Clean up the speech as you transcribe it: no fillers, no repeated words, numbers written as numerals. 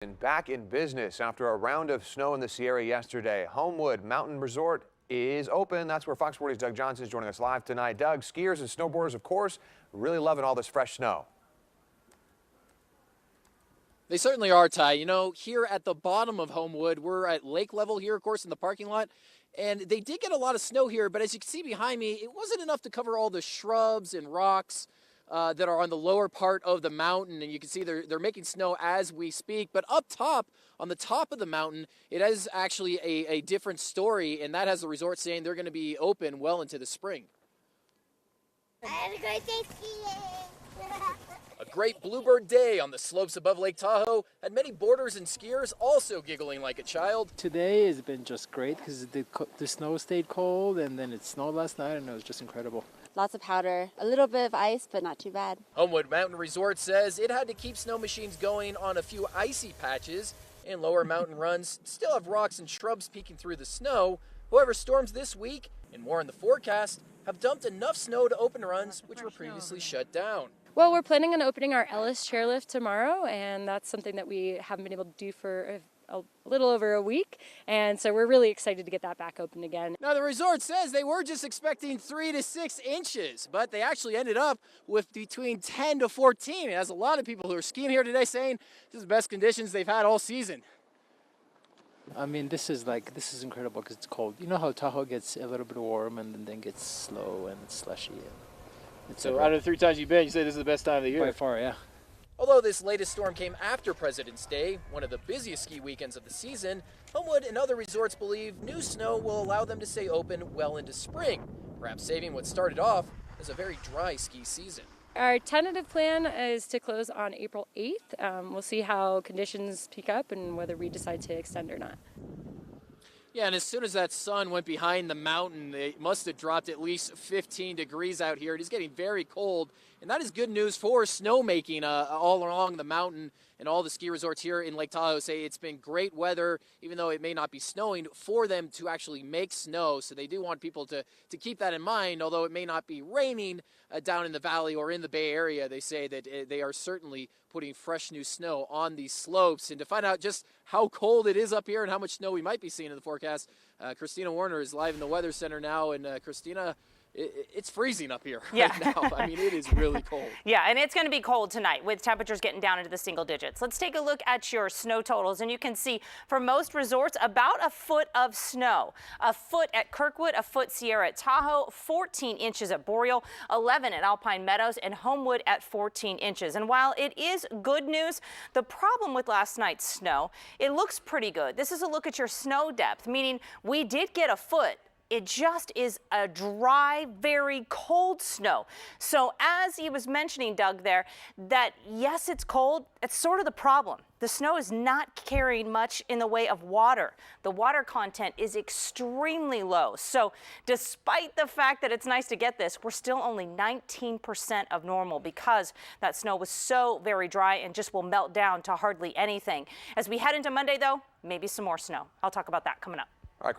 And back in business after a round of snow in the Sierra yesterday. Homewood Mountain Resort is open. That's where Fox 40's Doug Johnson is joining us live tonight. Doug, skiers and snowboarders, of course, really loving all this fresh snow. They certainly are, Ty. You know, here at the bottom of Homewood, we're at lake level here, of course, in the parking lot. And they did get a lot of snow here, but as you can see behind me, it wasn't enough to cover all the shrubs and rocks that are on the lower part of the mountain. And you can see they're making snow as we speak. But up top, on the top of the mountain, it is actually a different story. And that has the resort saying they're going to be open well into the spring. I had a great day skiing. A great bluebird day on the slopes above Lake Tahoe had many boarders and skiers also giggling like a child. Today has been just great because the snow stayed cold and then it snowed last night and it was just incredible. Lots of powder, a little bit of ice, but not too bad. Homewood Mountain Resort says it had to keep snow machines going on a few icy patches, and lower mountain runs still have rocks and shrubs peeking through the snow. However, storms this week, and more in the forecast, have dumped enough snow to open runs which were previously shut down. Well, we're planning on opening our Ellis chairlift tomorrow, and that's something that we haven't been able to do for a little over a week, and so we're really excited to get that back open again. Now, the resort says they were just expecting 3 to 6 inches, but they actually ended up with between 10 to 14. It has a lot of people who are skiing here today saying this is the best conditions they've had all season. I mean, this is incredible because it's cold. You know how Tahoe gets a little bit warm and then gets slow and it's slushy. So out of the 3 times you've been, you say this is the best time of the year? By far, yeah. Although this latest storm came after President's Day, one of the busiest ski weekends of the season, Homewood and other resorts believe new snow will allow them to stay open well into spring, perhaps saving what started off as a very dry ski season. Our tentative plan is to close on April 8th. We'll see how conditions pick up and whether we decide to extend or not. Yeah, and as soon as that sun went behind the mountain, it must have dropped at least 15 degrees out here. It is getting very cold, and that is good news for snowmaking all along the mountain. And all the ski resorts here in Lake Tahoe say it's been great weather, even though it may not be snowing, for them to actually make snow. So they do want people to keep that in mind, although it may not be raining down in the valley or in the Bay Area. They say that they are certainly putting fresh new snow on these slopes. And to find out just how cold it is up here and how much snow we might be seeing in the forecast, Christina Warner is live in the Weather Center now. And Christina, it's freezing up here right now. I mean, it is really cold. Yeah, and it's going to be cold tonight with temperatures getting down into the single digits. Let's take a look at your snow totals, and you can see for most resorts about a foot of snow. A foot at Kirkwood, a foot Sierra at Tahoe, 14 inches at Boreal, 11 at Alpine Meadows, and Homewood at 14 inches. And while it is good news, the problem with last night's snow, it looks pretty good. This is a look at your snow depth, meaning we did get a foot. It just is a dry, very cold snow. So as he was mentioning, Doug, there, that yes, it's cold, it's sort of the problem. The snow is not carrying much in the way of water. The water content is extremely low. So despite the fact that it's nice to get this, we're still only 19% of normal because that snow was so very dry and just will melt down to hardly anything. As we head into Monday, though, maybe some more snow. I'll talk about that coming up. All right.